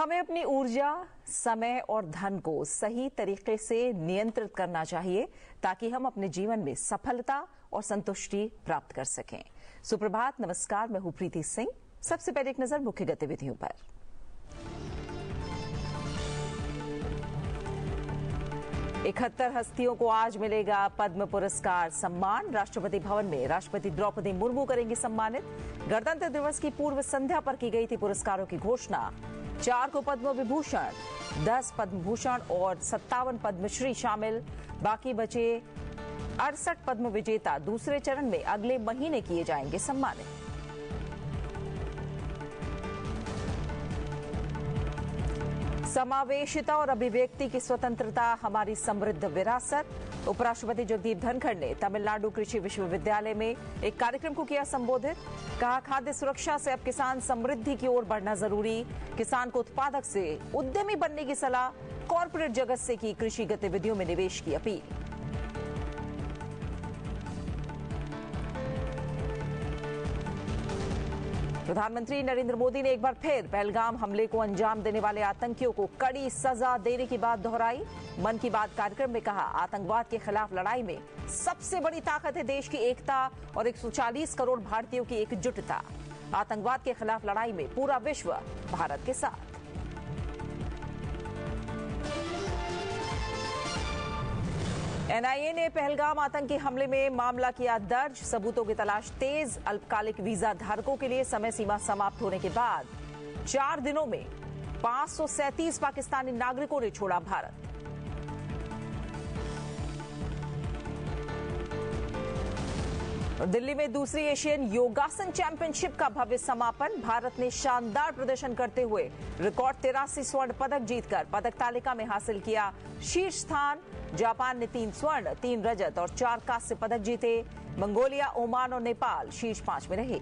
हमें अपनी ऊर्जा, समय और धन को सही तरीके से नियंत्रित करना चाहिए ताकि हम अपने जीवन में सफलता और संतुष्टि प्राप्त कर सकें। सुप्रभात, नमस्कार, मैं हूं प्रीति सिंह। सबसे पहले एक नजर मुख्य गतिविधियों पर। 71 हस्तियों को आज मिलेगा पद्म पुरस्कार सम्मान। राष्ट्रपति भवन में राष्ट्रपति द्रौपदी मुर्मू करेंगी सम्मानित। गणतंत्र दिवस की पूर्व संध्या पर की गई थी पुरस्कारों की घोषणा। 4 को पद्म विभूषण, 10 पद्म भूषण और 57 पद्मश्री शामिल। बाकी बचे 68 पद्म विजेता दूसरे चरण में अगले महीने किए जाएंगे सम्मानित। समावेशिता और अभिव्यक्ति की स्वतंत्रता हमारी समृद्ध विरासत। उपराष्ट्रपति जगदीप धनखड़ ने तमिलनाडु कृषि विश्वविद्यालय में एक कार्यक्रम को किया संबोधित। कहा, खाद्य सुरक्षा से अब किसान समृद्धि की ओर बढ़ना जरूरी। किसान को उत्पादक से उद्यमी बनने की सलाह। कॉर्पोरेट जगत से की कृषि गतिविधियों में निवेश की अपील। प्रधानमंत्री नरेंद्र मोदी ने एक बार फिर पहलगाम हमले को अंजाम देने वाले आतंकियों को कड़ी सजा देने की बात दोहराई। मन की बात कार्यक्रम में कहा, आतंकवाद के खिलाफ लड़ाई में सबसे बड़ी ताकत है देश की एकता और 140 करोड़ भारतीयों की एकजुटता। आतंकवाद के खिलाफ लड़ाई में पूरा विश्व भारत के साथ। एनआईए ने पहलगाम आतंकी हमले में मामला किया दर्ज। सबूतों की तलाश तेज। अल्पकालिक वीजा धारकों के लिए समय सीमा समाप्त होने के बाद 4 दिनों में 537 पाकिस्तानी नागरिकों ने छोड़ा भारत। और दिल्ली में दूसरी एशियन योगासन चैंपियनशिप का भव्य समापन। भारत ने शानदार प्रदर्शन करते हुए रिकॉर्ड 83 स्वर्ण पदक जीतकर पदक तालिका में हासिल किया शीर्ष स्थान। जापान ने 3 स्वर्ण, 3 रजत और 4 कांस्य पदक जीते। मंगोलिया, ओमान और नेपाल शीर्ष 5 में रहे।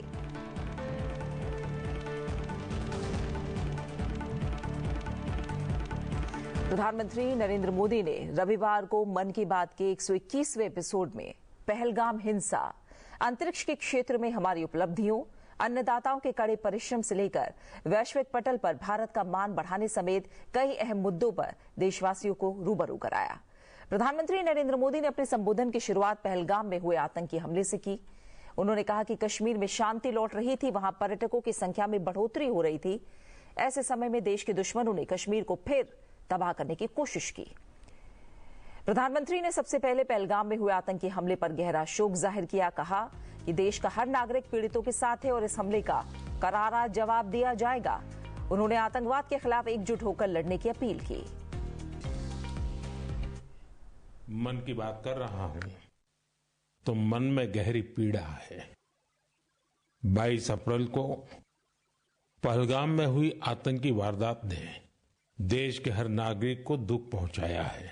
प्रधानमंत्री नरेंद्र मोदी ने रविवार को मन की बात के 121वें एपिसोड में पहलगाम हिंसा, अंतरिक्ष के क्षेत्र में हमारी उपलब्धियों, अन्नदाताओं के कड़े परिश्रम से लेकर वैश्विक पटल पर भारत का मान बढ़ाने समेत कई अहम मुद्दों पर देशवासियों को रूबरू कराया। प्रधानमंत्री नरेंद्र मोदी ने अपने संबोधन की शुरुआत पहलगाम में हुए आतंकी हमले से की। उन्होंने कहा कि कश्मीर में शांति लौट रही थी, वहां पर्यटकों की संख्या में बढ़ोतरी हो रही थी। ऐसे समय में देश के दुश्मनों ने कश्मीर को फिर तबाह करने की कोशिश की। प्रधानमंत्री ने सबसे पहले पहलगाम में हुए आतंकी हमले पर गहरा शोक जाहिर किया। कहा कि देश का हर नागरिक पीड़ितों के साथ है और इस हमले का करारा जवाब दिया जाएगा। उन्होंने आतंकवाद के खिलाफ एकजुट होकर लड़ने की अपील की। मन की बात कर रहा हूं तो मन में गहरी पीड़ा है। 22 अप्रैल को पहलगाम में हुई आतंकी वारदात ने देश के हर नागरिक को दुख पहुंचाया है।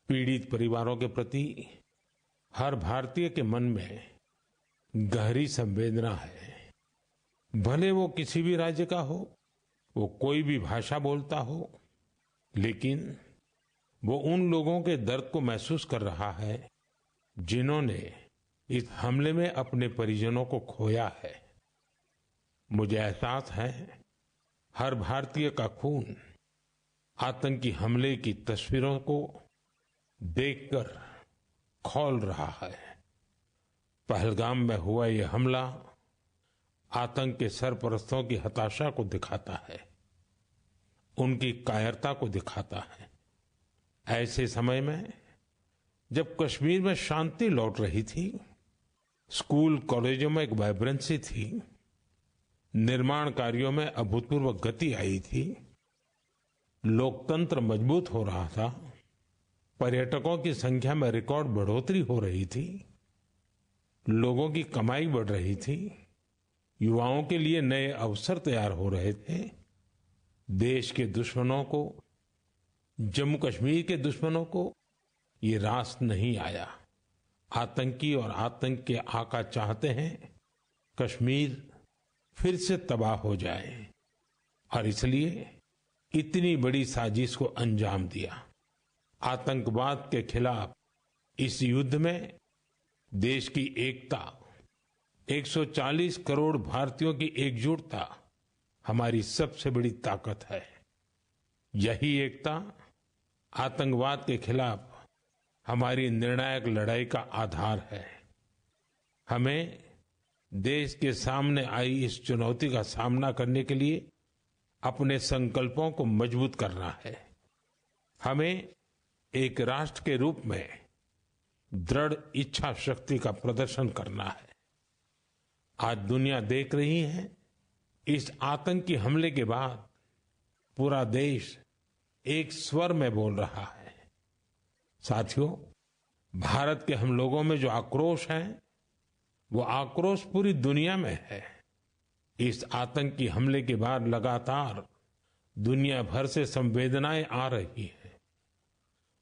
पीड़ित परिवारों के प्रति हर भारतीय के मन में गहरी संवेदना है। भले वो किसी भी राज्य का हो, वो कोई भी भाषा बोलता हो, लेकिन वो उन लोगों के दर्द को महसूस कर रहा है जिन्होंने इस हमले में अपने परिजनों को खोया है। मुझे एहसास है हर भारतीय का खून आतंकी हमले की तस्वीरों को देखकर खौल रहा है। पहलगाम में हुआ ये हमला आतंक के सरपरस्तों की हताशा को दिखाता है, उनकी कायरता को दिखाता है। ऐसे समय में जब कश्मीर में शांति लौट रही थी, स्कूल कॉलेजों में एक वाइब्रेंसी थी, निर्माण कार्यों में अभूतपूर्व गति आई थी, लोकतंत्र मजबूत हो रहा था, पर्यटकों की संख्या में रिकॉर्ड बढ़ोतरी हो रही थी, लोगों की कमाई बढ़ रही थी, युवाओं के लिए नए अवसर तैयार हो रहे थे, देश के दुश्मनों को, जम्मू कश्मीर के दुश्मनों को ये रास नहीं आया। आतंकी और आतंक के आका चाहते हैं कश्मीर फिर से तबाह हो जाए और इसलिए इतनी बड़ी साजिश को अंजाम दिया। आतंकवाद के खिलाफ इस युद्ध में देश की एकता, 140 करोड़ भारतीयों की एकजुटता हमारी सबसे बड़ी ताकत है। यही एकता आतंकवाद के खिलाफ हमारी निर्णायक लड़ाई का आधार है। हमें देश के सामने आई इस चुनौती का सामना करने के लिए अपने संकल्पों को मजबूत करना है। हमें एक राष्ट्र के रूप में दृढ़ इच्छा शक्ति का प्रदर्शन करना है। आज दुनिया देख रही है, इस आतंकी हमले के बाद पूरा देश एक स्वर में बोल रहा है। साथियों, भारत के हम लोगों में जो आक्रोश है, वो आक्रोश पूरी दुनिया में है। इस आतंकी हमले के बाद लगातार दुनिया भर से संवेदनाएं आ रही हैं।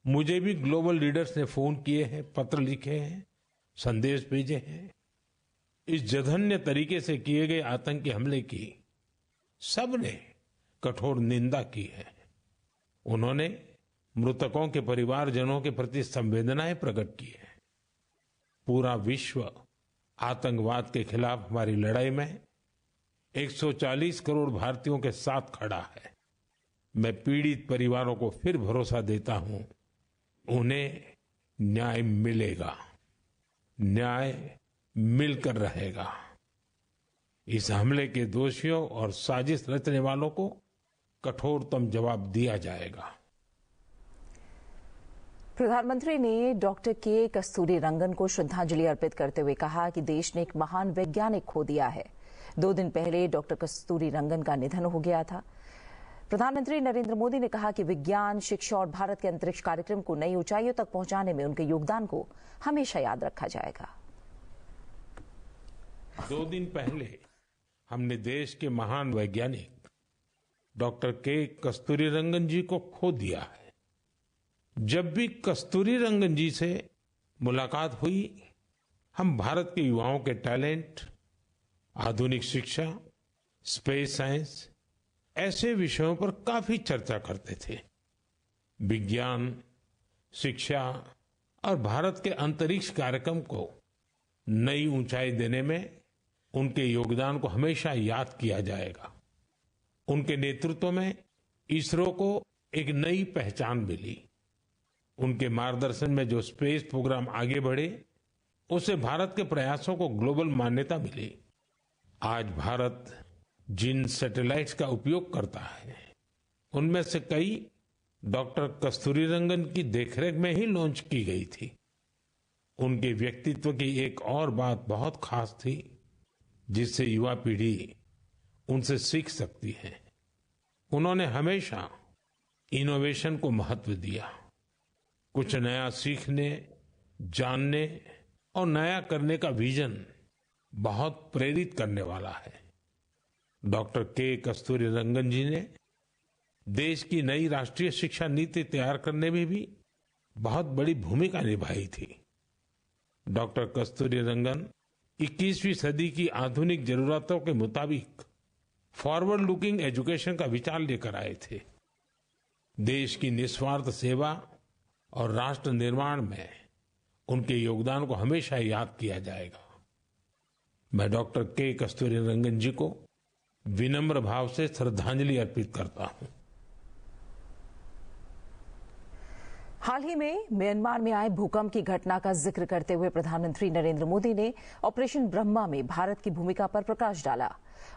मुझे भी ग्लोबल लीडर्स ने फोन किए हैं, पत्र लिखे हैं, संदेश भेजे हैं। इस जघन्य तरीके से किए गए आतंकी हमले की सबने कठोर निंदा की है। उन्होंने मृतकों के परिवारजनों के प्रति संवेदनाएं प्रकट की है। पूरा विश्व आतंकवाद के खिलाफ हमारी लड़ाई में 140 करोड़ भारतीयों के साथ खड़ा है। मैं पीड़ित परिवारों को फिर भरोसा देता हूं, उन्हें न्याय मिलेगा, न्याय मिलकर रहेगा। इस हमले के दोषियों और साजिश रचने वालों को कठोरतम जवाब दिया जाएगा। प्रधानमंत्री ने डॉक्टर के कस्तूरी रंगन को श्रद्धांजलि अर्पित करते हुए कहा कि देश ने एक महान वैज्ञानिक खो दिया है। 2 दिन पहले डॉक्टर कस्तूरी रंगन का निधन हो गया था। प्रधानमंत्री नरेंद्र मोदी ने कहा कि विज्ञान, शिक्षा और भारत के अंतरिक्ष कार्यक्रम को नई ऊंचाइयों तक पहुंचाने में उनके योगदान को हमेशा याद रखा जाएगा। 2 दिन पहले हमने देश के महान वैज्ञानिक डॉक्टर के कस्तूरी रंगन जी को खो दिया है। जब भी कस्तूरी रंगन जी से मुलाकात हुई, हम भारत के युवाओं के टैलेंट, आधुनिक शिक्षा, स्पेस साइंस, ऐसे विषयों पर काफी चर्चा करते थे। विज्ञान, शिक्षा और भारत के अंतरिक्ष कार्यक्रम को नई ऊंचाई देने में उनके योगदान को हमेशा याद किया जाएगा। उनके नेतृत्व में इसरो को एक नई पहचान मिली। उनके मार्गदर्शन में जो स्पेस प्रोग्राम आगे बढ़े, उससे भारत के प्रयासों को ग्लोबल मान्यता मिली। आज भारत जिन सैटेलाइट्स का उपयोग करता है, उनमें से कई डॉक्टर कस्तूरी रंगन की देखरेख में ही लॉन्च की गई थी। उनके व्यक्तित्व की एक और बात बहुत खास थी, जिससे युवा पीढ़ी उनसे सीख सकती है। उन्होंने हमेशा इनोवेशन को महत्व दिया। कुछ नया सीखने, जानने और नया करने का विजन बहुत प्रेरित करने वाला है। डॉक्टर के कस्तूरी रंगन जी ने देश की नई राष्ट्रीय शिक्षा नीति तैयार करने में भी बहुत बड़ी भूमिका निभाई थी। डॉक्टर कस्तूरी रंगन 21वीं सदी की आधुनिक जरूरतों के मुताबिक फॉरवर्ड लुकिंग एजुकेशन का विचार लेकर आए थे। देश की निस्वार्थ सेवा और राष्ट्र निर्माण में उनके योगदान को हमेशा याद किया जाएगा। मैं डॉक्टर के कस्तूरी रंगन जी को विनम्र भाव से श्रद्धांजलि अर्पित करता हूं। हाल ही में म्यांमार में आए भूकंप की घटना का जिक्र करते हुए प्रधानमंत्री नरेंद्र मोदी ने ऑपरेशन ब्रह्मा में भारत की भूमिका पर प्रकाश डाला।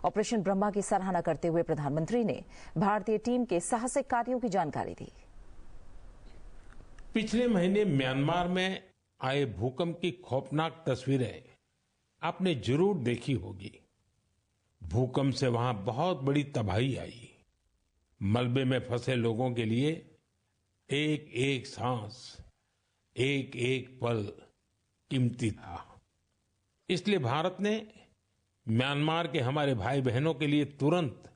ऑपरेशन ब्रह्मा की सराहना करते हुए प्रधानमंत्री ने भारतीय टीम के साहसिक कार्यों की जानकारी दी। पिछले महीने म्यांमार में आए भूकंप की खौफनाक तस्वीरें आपने जरूर देखी होगी। भूकंप से वहां बहुत बड़ी तबाही आई। मलबे में फंसे लोगों के लिए एक एक सांस, एक एक पल कीमती था। इसलिए भारत ने म्यांमार के हमारे भाई बहनों के लिए तुरंत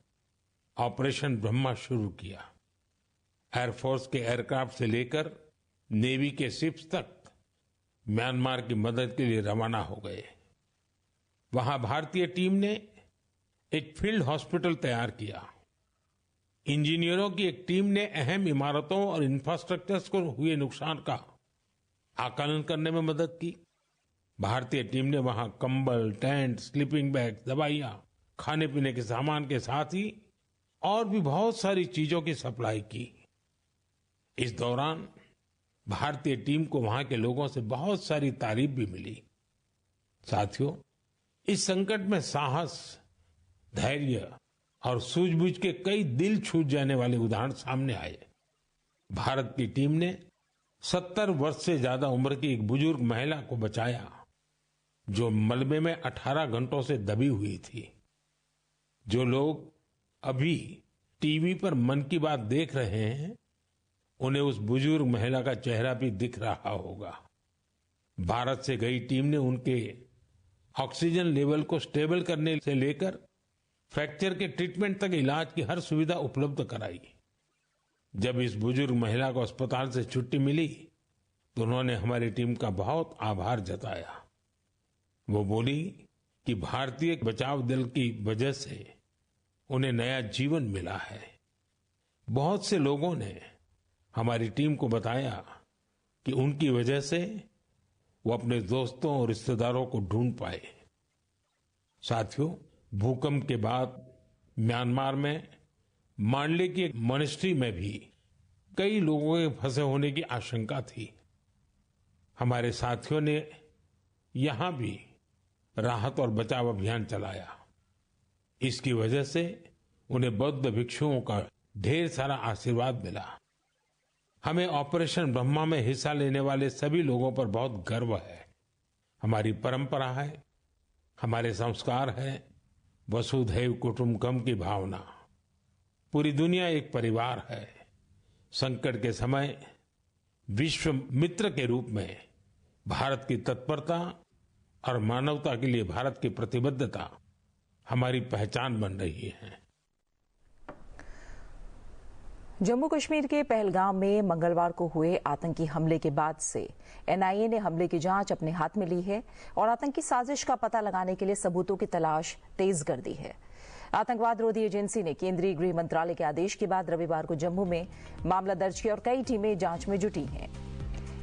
ऑपरेशन ब्रह्मा शुरू किया। एयरफोर्स के एयरक्राफ्ट से लेकर नेवी के शिप्स तक म्यांमार की मदद के लिए रवाना हो गए। वहां भारतीय टीम ने एक फील्ड हॉस्पिटल तैयार किया। इंजीनियरों की एक टीम ने अहम इमारतों और इंफ्रास्ट्रक्चर्स को हुए नुकसान का आकलन करने में मदद की। भारतीय टीम ने वहां कंबल, टेंट, स्लीपिंग बैग, दवाइयां खाने पीने के सामान के साथ ही और भी बहुत सारी चीजों की सप्लाई की। इस दौरान भारतीय टीम को वहां के लोगों से बहुत सारी तारीफ भी मिली। साथियों, इस संकट में साहस, धैर्य और सूझबूझ के कई दिल छू जाने वाले उदाहरण सामने आए। भारत की टीम ने 70 वर्ष से ज्यादा उम्र की एक बुजुर्ग महिला को बचाया, जो मलबे में 18 घंटों से दबी हुई थी। जो लोग अभी टीवी पर मन की बात देख रहे हैं, उन्हें उस बुजुर्ग महिला का चेहरा भी दिख रहा होगा। भारत से गई टीम ने उनके ऑक्सीजन लेवल को स्टेबल करने से लेकर फ्रैक्चर के ट्रीटमेंट तक इलाज की हर सुविधा उपलब्ध कराई। जब इस बुजुर्ग महिला को अस्पताल से छुट्टी मिली तो उन्होंने हमारी टीम का बहुत आभार जताया। वो बोली कि भारतीय बचाव दल की वजह से उन्हें नया जीवन मिला है। बहुत से लोगों ने हमारी टीम को बताया कि उनकी वजह से वो अपने दोस्तों और रिश्तेदारों को ढूंढ पाए। साथियों, भूकंप के बाद म्यांमार में मांडले की एक मॉनेस्ट्री में भी कई लोगों के फंसे होने की आशंका थी। हमारे साथियों ने यहां भी राहत और बचाव अभियान चलाया। इसकी वजह से उन्हें बौद्ध भिक्षुओं का ढेर सारा आशीर्वाद मिला। हमें ऑपरेशन ब्रह्मा में हिस्सा लेने वाले सभी लोगों पर बहुत गर्व है। हमारी परंपरा है, हमारे संस्कार है वसुधैव कुटुंबकम की भावना। पूरी दुनिया एक परिवार है। संकट के समय विश्व मित्र के रूप में भारत की तत्परता और मानवता के लिए भारत की प्रतिबद्धता हमारी पहचान बन रही है। जम्मू कश्मीर के पहलगाम में मंगलवार को हुए आतंकी हमले के बाद से एनआईए ने हमले की जांच अपने हाथ में ली है और आतंकी साजिश का पता लगाने के लिए सबूतों की तलाश तेज कर दी है। आतंकवाद रोधी एजेंसी ने केंद्रीय गृह मंत्रालय के आदेश के बाद रविवार को जम्मू में मामला दर्ज किया और कई टीमें जांच में जुटी हैं।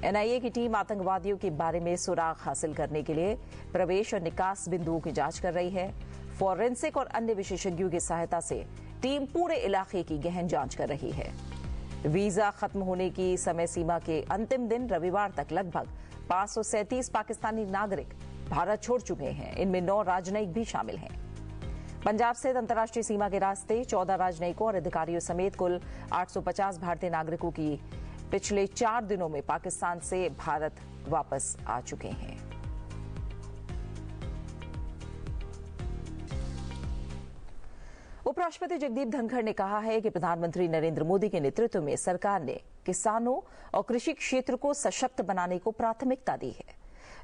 एनआईए की टीम आतंकवादियों के बारे में सुराग हासिल करने के लिए प्रवेश और निकास बिंदुओं की जांच कर रही है। फॉरेंसिक और अन्य विशेषज्ञों की सहायता से टीम पूरे इलाके की गहन जांच कर रही है। वीजा खत्म होने की समय सीमा के अंतिम दिन रविवार तक लगभग 537 पाकिस्तानी नागरिक भारत छोड़ चुके हैं। इनमें 9 राजनयिक भी शामिल हैं। पंजाब स्थित अंतर्राष्ट्रीय सीमा के रास्ते 14 राजनयिकों और अधिकारियों समेत कुल 850 भारतीय नागरिकों की पिछले 4 दिनों में पाकिस्तान से भारत वापस आ चुके हैं। उपराष्ट्रपति जगदीप धनखड़ ने कहा है कि प्रधानमंत्री नरेंद्र मोदी के नेतृत्व में सरकार ने किसानों और कृषि क्षेत्र को सशक्त बनाने को प्राथमिकता दी है।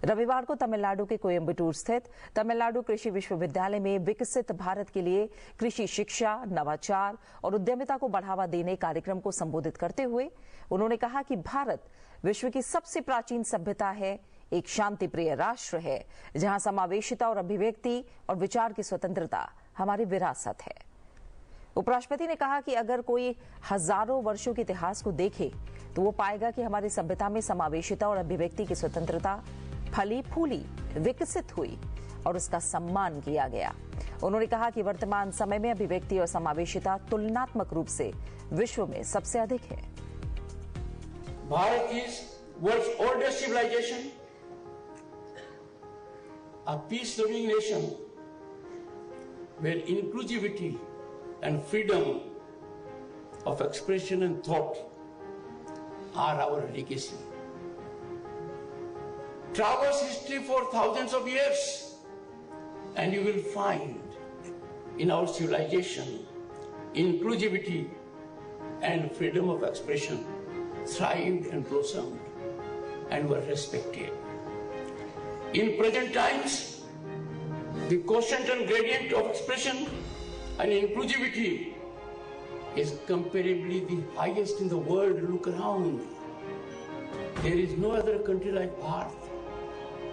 रविवार को तमिलनाडु के कोयम्बटूर स्थित तमिलनाडु कृषि विश्वविद्यालय में विकसित भारत के लिए कृषि शिक्षा, नवाचार और उद्यमिता को बढ़ावा देने कार्यक्रम को संबोधित करते हुए उन्होंने कहा कि भारत विश्व की सबसे प्राचीन सभ्यता है, एक शांति प्रिय राष्ट्र है जहां समावेशिता और अभिव्यक्ति और विचार की स्वतंत्रता हमारी विरासत है। उपराष्ट्रपति ने कहा कि अगर कोई हजारों वर्षों के इतिहास को देखे तो वो पाएगा कि हमारी सभ्यता में समावेशिता और अभिव्यक्ति की स्वतंत्रता फली फूली, विकसित हुई और उसका सम्मान किया गया। उन्होंने कहा कि वर्तमान समय में अभिव्यक्ति और समावेशिता तुलनात्मक रूप से विश्व में सबसे अधिक है। Bharat is world's oldest civilization, a peace-loving nation where inclusivity and freedom of expression and thought are our legacy. Traverse history for thousands of years and you will find in our civilization inclusivity and freedom of expression thrived and blossomed and were respected. In present times, the quotient and gradient of expression and inclusivity is comparably the highest in the world. Look around. There is no other country like Bharat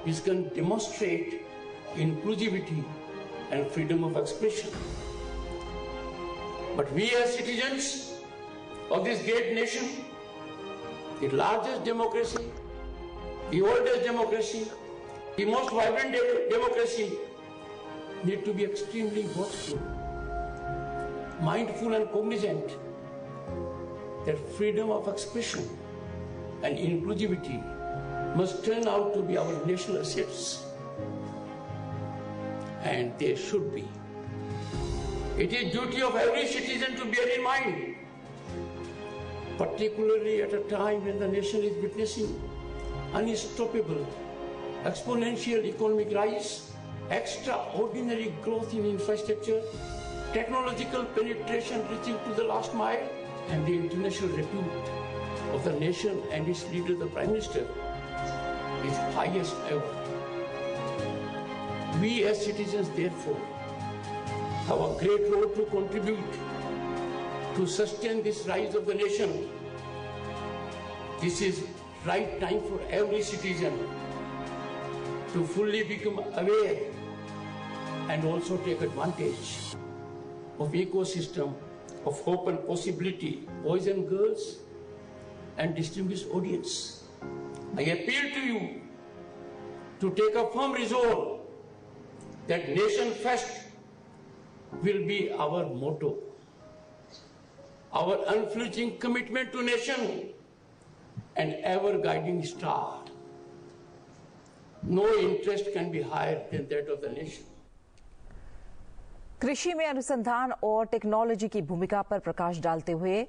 which can demonstrate inclusivity and freedom of expression. But we as citizens of this great nation, the largest democracy, the oldest democracy, the most vibrant democracy, need to be extremely watchful, mindful and cognizant that freedom of expression and inclusivity must turn out to be our national assets. And they should be. It is duty of every citizen to bear in mind, particularly at a time when the nation is witnessing unstoppable, exponential economic rise, extraordinary growth in infrastructure, technological penetration reaching to the last mile, and the international repute of the nation and its leader, the Prime Minister, is highest ever. We as citizens, therefore, have a great role to contribute to sustain this rise of the nation. This is right time for every citizen to fully become aware and also take advantage of ecosystem of hope and possibility, boys and girls, and distinguished audience. I appeal to you to take a firm resolve that nation first will be our motto. Our unflinching commitment to nation and ever guiding star. No interest can be higher than that of the nation. कृषि में अनुसंधान और technology की भूमिका पर प्रकाश डालते हुए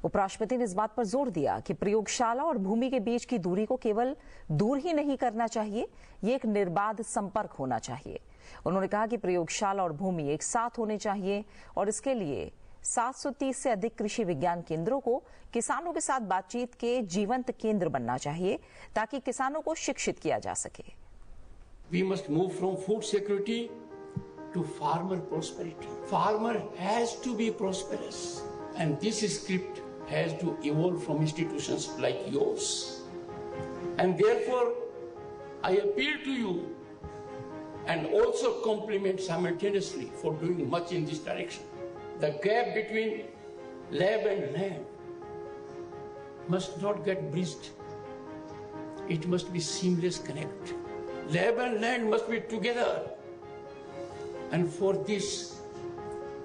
उपराष्ट्रपति ने इस बात पर जोर दिया कि प्रयोगशाला और भूमि के बीच की दूरी को केवल दूर ही नहीं करना चाहिए, ये एक निर्बाध संपर्क होना चाहिए। उन्होंने कहा कि प्रयोगशाला और भूमि एक साथ होने चाहिए और इसके लिए 730 से अधिक कृषि विज्ञान केंद्रों को किसानों के साथ बातचीत के जीवंत केंद्र बनना चाहिए ताकि किसानों को शिक्षित किया जा सके। We must move from food security to farmer prosperity. Farmer has to be prosperous, and this script has to evolve from institutions like yours. And therefore, I appeal to you and also compliment simultaneously for doing much in this direction. The gap between lab and land must not get bridged. It must be seamless connect. Lab and land must be together. And for this,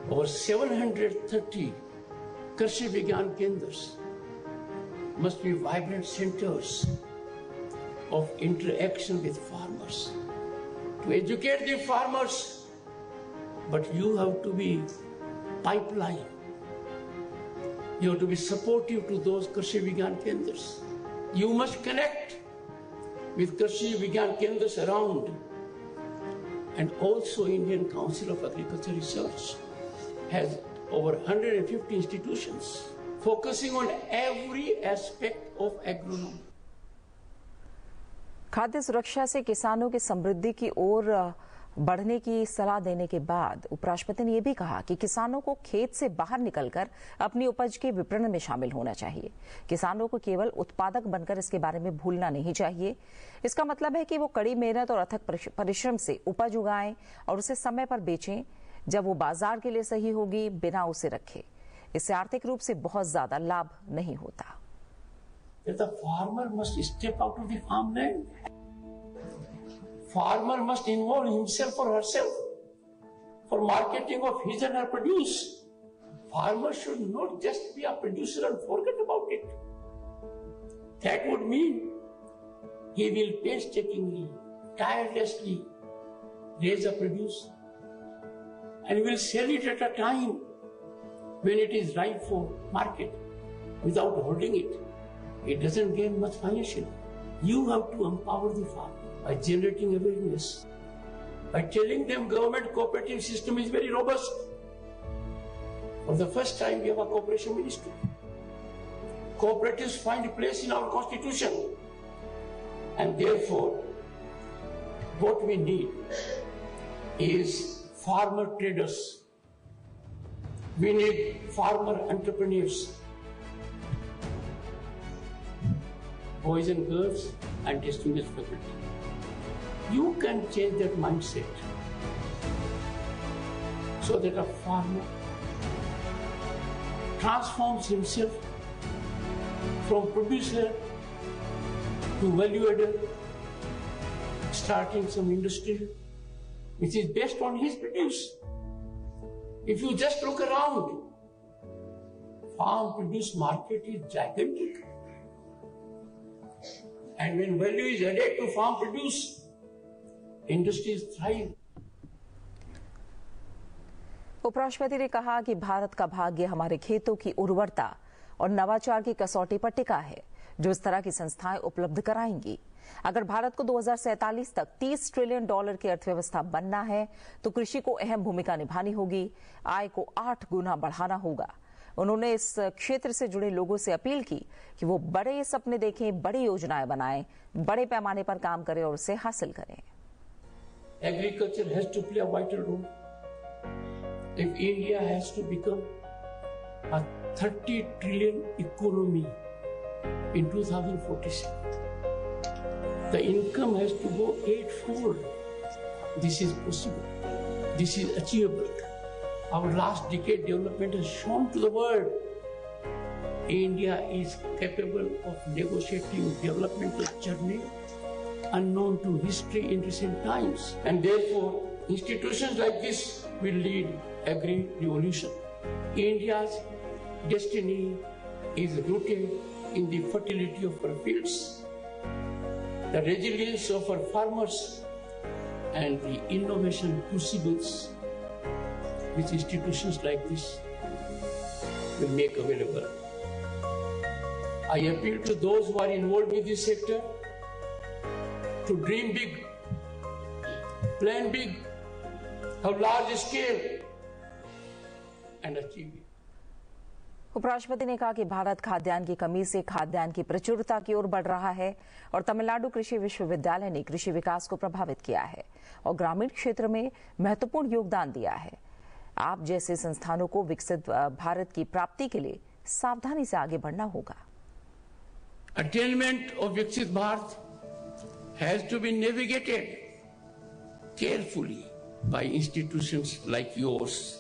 over 730 Krishi Vigyan Kendras must be vibrant centers of interaction with farmers. To educate the farmers, but you have to be pipeline. You have to be supportive to those Krishi Vigyan Kendras. You must connect with Krishi Vigyan Kendras around, and also Indian Council of Agriculture Research has over 150 institutions focusing on every aspect of agronomy. खाद्य सुरक्षा से किसानों की समृद्धि की ओर बढ़ने की सलाह देने के बाद उपराष्ट्रपति ने यह भी कहा कि किसानों को खेत से बाहर निकलकर अपनी उपज के विपणन में शामिल होना चाहिए। किसानों को केवल उत्पादक बनकर इसके बारे में भूलना नहीं चाहिए। इसका मतलब है कि वो कड़ी मेहनत और अथक परिश्रम से उपज उगाएं और उसे समय पर बेचें जब वो बाजार के लिए सही होगी, बिना उसे रखे। इससे आर्थिक रूप से बहुत ज्यादा लाभ नहीं होता। The farmer must step out of the farmland. Farmer must involve himself or herself for marketing of his and her produce. Farmer should not just be a producer and forget about it. That would mean he will painstakingly, tirelessly raise a produce and will sell it at a time when it is ripe for market without holding it. It doesn't gain much financially. You have to empower the farmer by generating awareness, by telling them government cooperative system is very robust. For the first time, we have a cooperation ministry. Cooperatives find a place in our constitution. And therefore, what we need is farmer traders. We need farmer entrepreneurs, boys and girls, and distinguished faculty. You can change that mindset so that a farmer transforms himself from producer to value adder, starting some industry, which is based on his produce. If you just look around, farm produce market is gigantic. And when value is added to farm produce, industries thrive. उपराष्ट्रपति ने कहा कि भारत का भाग्य हमारे खेतों की उर्वरता और नवाचार की कसौटी पर टिका है, जो इस तरह की संस्थाएं उपलब्ध कराएंगी। अगर भारत को 2047 तक $30 ट्रिलियन की अर्थव्यवस्था बनना है, तो कृषि को अहम भूमिका निभानी होगी, आय को 8 गुना बढ़ाना होगा। उन्होंने इस क्षेत्र से जुड़े लोगों से अपील की कि वो बड़े सपने देखें, बड़ी योजनाएं बनाएं, बड़े पैमाने पर काम करें और उसे हासिल करें। Agriculture has to play a vital role. If India has to become a 30 trillion economy in 2047, the income has to go 8-fold. This is possible. This is achievable. Our last decade development has shown to the world India is capable of negotiating developmental journey unknown to history in recent times. And therefore, institutions like this will lead agri-revolution. India's destiny is rooted in the fertility of our fields, the resilience of our farmers, and the innovation crucibles which institutions like this will make available. I appeal to those who are involved with this sector to dream big, plan big, have large scale, and achieve it. उपराष्ट्रपति ने कहा कि भारत खाद्यान्न की कमी से खाद्यान्न की प्रचुरता की ओर बढ़ रहा है और तमिलनाडु कृषि विश्वविद्यालय ने कृषि विकास को प्रभावित किया है और ग्रामीण क्षेत्र में महत्वपूर्ण योगदान दिया है। आप जैसे संस्थानों को विकसित भारत की प्राप्ति के लिए सावधानी से आगे बढ़ना होगा। Attainment of Viksit Bharat has to be navigated carefully by institutions like yours.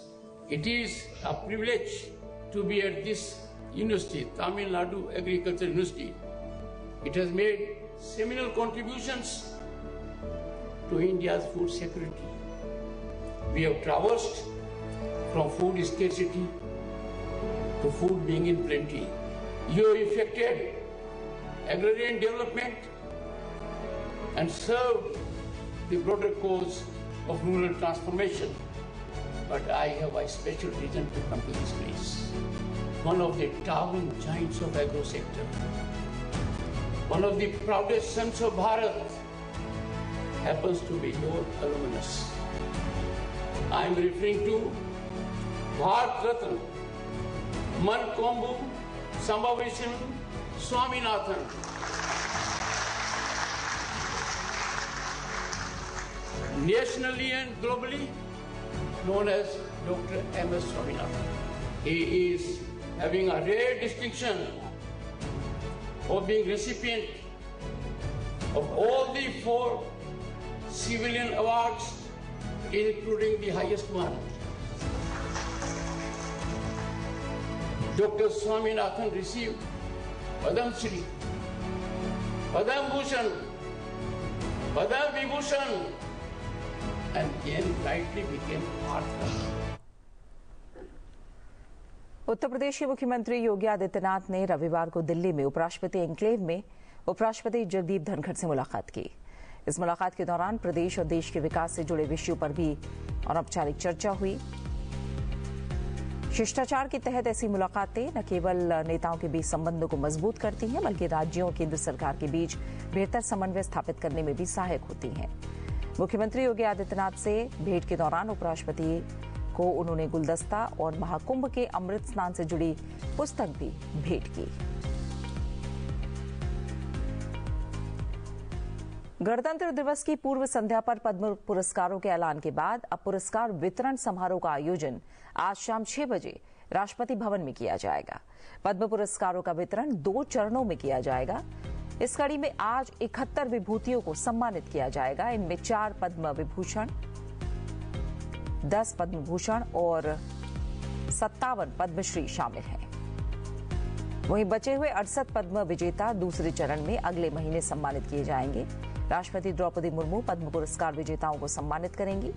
It is a privilege to be at this university, Tamil Nadu Agriculture University. It has made seminal contributions to India's food security. We have traversed from food scarcity to food being in plenty. You have effected agrarian development and served the broader cause of rural transformation. But I have a special reason to come to this place. One of the towering giants of agro sector, one of the proudest sons of Bharat, happens to be your alumnus. I am referring to Bharat Ratna, Mankombu Sambhavishan Swaminathan. Nationally and globally known as Dr. M.S. Swaminathan. He is having a rare distinction of being recipient of all the 4 civilian awards, including the highest one. Dr. Swaminathan received Padam Shri, Padam Bhushan, Padam Vibhushan, and then rightly became Bharat. Uttar Pradesh के मुख्यमंत्री योगी आदित्यनाथ ने रविवार को दिल्ली में उपराष्ट्रपति enclave में उपराष्ट्रपति जगदीप धनखड़ से मुलाकात की। इस मुलाकात के दौरान प्रदेश और देश के विकास से जुड़े विषयों पर भी अनौपचारिक चर्चा हुई। शिष्टाचार के तहत ऐसी मुलाकातें न केवल नेताओं के बीच संबंधों को मजबूत करती हैं, बल्कि राज्यों और केंद्र सरकार के बीच बेहतर समन्वय स्थापित करने में भी सहायक होती हैं। मुख्यमंत्री योगी आदित्यनाथ से भेंट के दौरान उपराष्ट्रपति को उन्होंने गुलदस्ता और महाकुंभ के अमृत स्नान से जुड़ी पुस्तक भी भेंट की। गणतंत्र दिवस की पूर्व संध्या पर पद्म पुरस्कारों के ऐलान के बाद अब पुरस्कार वितरण समारोह का आयोजन आज शाम 6 बजे राष्ट्रपति भवन में किया जाएगा। पद्म पुरस्कारों का वितरण 2 चरणों में किया जाएगा। इस कड़ी में आज 71 विभूतियों को सम्मानित किया जाएगा। इनमें 4 पद्म विभूषण, 10 पद्म भूषण और 57 पद्मश्री शामिल हैं। वहीं बचे हुए 68 पद्म विजेता दूसरे चरण में अगले महीने सम्मानित किए जाएंगे। राष्ट्रपति द्रौपदी मुर्मू पद्म पुरस्कार विजेताओं को सम्मानित करेंगी।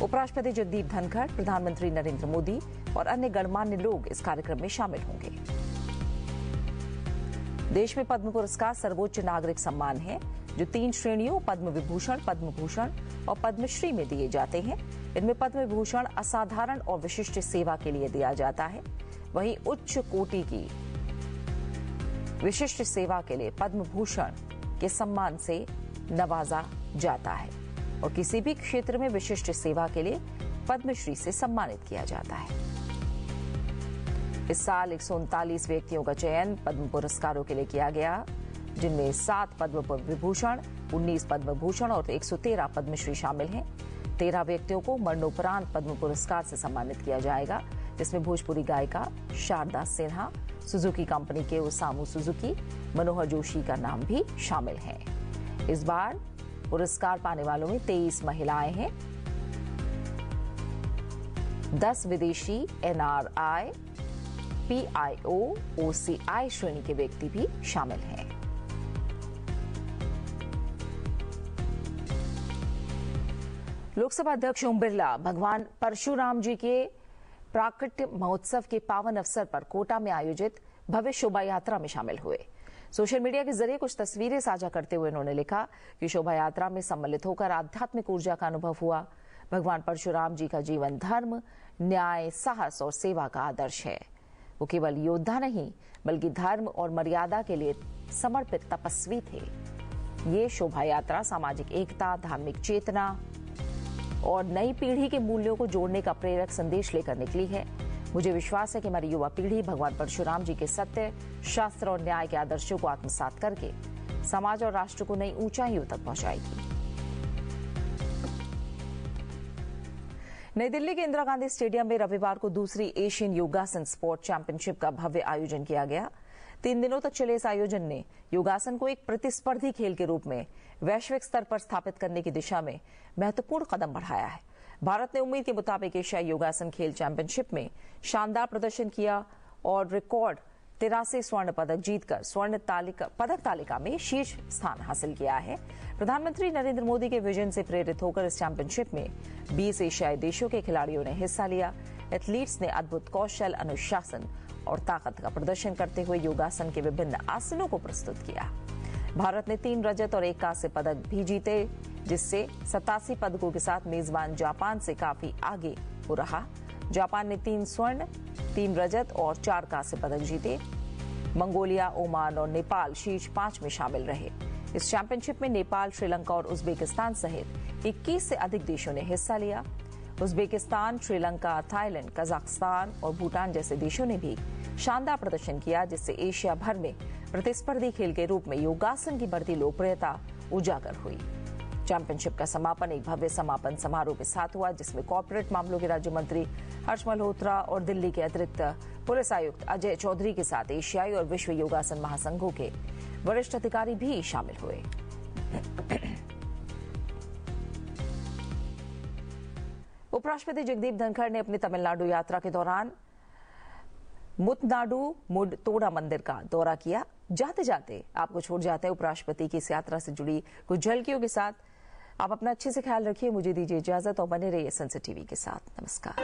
उपराष्ट्रपति जगदीप धनखड़, प्रधानमंत्री नरेंद्र मोदी और अन्य गणमान्य लोग इस कार्यक्रम में शामिल होंगे। देश में पद्म पुरस्कार सर्वोच्च नागरिक सम्मान है जो 3 श्रेणियों पद्म विभूषण, पद्म भूषण और पद्मश्री में दिए जाते हैं। इनमें पद्म विभूषण असाधारण और विशिष्ट सेवा के लिए दिया जाता है, वहीं उच्च कोटि की विशिष्ट सेवा के लिए पद्म भूषण के सम्मान से नवाजा जाता है और किसी भी क्षेत्र में विशिष्ट सेवा के लिए पद्मश्री से सम्मानित किया जाता है। इस साल 139 व्यक्तियों का चयन पद्म पुरस्कारों के लिए किया गया, जिनमें 7 पद्म विभूषण, 19 पद्म भूषण और 113 पद्मश्री शामिल हैं। 13 व्यक्तियों को मरणोपरांत पद्म पुरस्कार से सम्मानित किया जाएगा, जिसमें भोजपुरी गायिका शारदा सिन्हा, सुजुकी कंपनी के ओसामू सुजुकी, मनोहर जोशी का नाम भी शामिल है। इस बार पुरस्कार पाने वालों में 23 महिलाएं हैं, 10 विदेशी NRI, PIO, OCI श्रेणी के व्यक्ति भी शामिल हैं। लोकसभा अध्यक्ष ओम बिरला भगवान परशुराम जी के प्राकट्य महोत्सव के पावन अवसर पर कोटा में आयोजित भव्य शोभा यात्रा में शामिल हुए। सोशल मीडिया के जरिए कुछ तस्वीरें साझा करते हुए उन्होंने लिखा कि शोभा यात्रा में सम्मिलित होकर आध्यात्मिक ऊर्जा का अनुभव हुआ। भगवान परशुराम जी का जीवन धर्म, न्याय, साहस और सेवा का आदर्श है। वो केवल योद्धा नहीं बल्कि धर्म और मर्यादा के लिए समर्पित तपस्वी थे। ये शोभा यात्रा सामाजिक एकता, धार्मिक चेतना और नई पीढ़ी के मूल्यों को जोड़ने का प्रेरक संदेश लेकर निकली है। मुझे विश्वास है कि हमारी युवा पीढ़ी भगवान परशुराम जी के सत्य, शास्त्र और न्याय के आदर्शों को आत्मसात करके समाज और राष्ट्र को नई ऊंचाइयों तक पहुंचाएगी। नई दिल्ली के इंदिरा गांधी स्टेडियम में रविवार को दूसरी एशियन योगासन स्पोर्ट चैंपियनशिप का भव्य आयोजन किया गया। 3 दिनों तक चले इस आयोजन ने योगासन को एक प्रतिस्पर्धी खेल के रूप में वैश्विक स्तर पर स्थापित करने की दिशा में महत्वपूर्ण कदम बढ़ाया है। भारत ने उम्मीद के मुताबिक एशियाई योगासन खेल चैंपियनशिप में शानदार प्रदर्शन किया और रिकॉर्ड 83 स्वर्ण पदक जीतकर स्वर्ण पदक तालिका में शीर्ष स्थान हासिल किया है। प्रधानमंत्री नरेंद्र मोदी के विजन से प्रेरित होकर इस चैंपियनशिप में 20 एशियाई देशों के खिलाड़ियों ने हिस्सा लिया। एथलीट्स ने अद्भुत कौशल, अनुशासन और ताकत का प्रदर्शन करते हुए योगासन के विभिन्न आसनों को प्रस्तुत किया। भारत ने 3 रजत और 1 कांस्य पदक भी जीते, जिससे 87 पदकों के साथ मेजबान जापान से काफी आगे हो रहा। जापान ने 3 स्वर्ण, 3 रजत और 4 कांस्य पदक जीते। मंगोलिया, ओमान और नेपाल शीर्ष 5 में शामिल रहे। इस चैंपियनशिप में नेपाल, श्रीलंका और उज्बेकिस्तान सहित 21 से अधिक देशों ने हिस्सा लिया। उज्बेकिस्तान, श्रीलंका, थाईलैंड, कजाकिस्तान और भूटान जैसे देशों ने भी शानदार प्रदर्शन किया, जिससे एशिया भर में प्रतिस्पर्धी खेल के रूप में योगासन की बढ़ती लोकप्रियता उजागर हुई। चैंपियनशिप का समापन एक भव्य समापन समारोह के साथ हुआ, जिसमें कॉर्पोरेट मामलों के राज्य मंत्री हर्ष मल्होत्रा और दिल्ली के अतिरिक्त पुलिस आयुक्त अजय चौधरी के साथ एशियाई और विश्व योगासन महासंघों के वरिष्ठ अधिकारी भी शामिल हुए। उपराष्ट्रपति जगदीप धनखड़ ने अपनी तमिलनाडु यात्रा के दौरान मुत्नाडु मुडतोड़ा मंदिर का दौरा किया। जाते जाते आपको छोड़ जाते हैं उपराष्ट्रपति की इस यात्रा से जुड़ी कुछ झलकियों के साथ। आप अपना अच्छे से ख्याल रखिए। मुझे दीजिए इजाजत और बने रहिए सनसेट टीवी के साथ। नमस्कार।